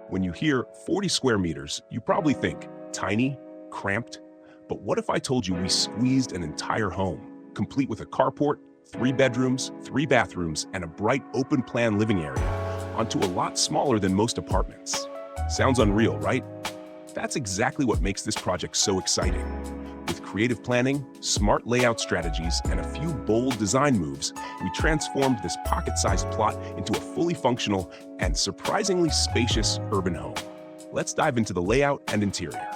When you hear 40 square meters, you probably think tiny, cramped. But what if I told you we squeezed an entire home, complete with a carport, 3 bedrooms, 3 bathrooms, and a bright open-plan living area, onto a lot smaller than most apartments? Sounds unreal, right? That's exactly what makes this project so exciting. With creative planning, smart layout strategies, and a few bold design moves, we transformed this pocket-sized plot into a fully functional and surprisingly spacious urban home. Let's dive into the layout and interior.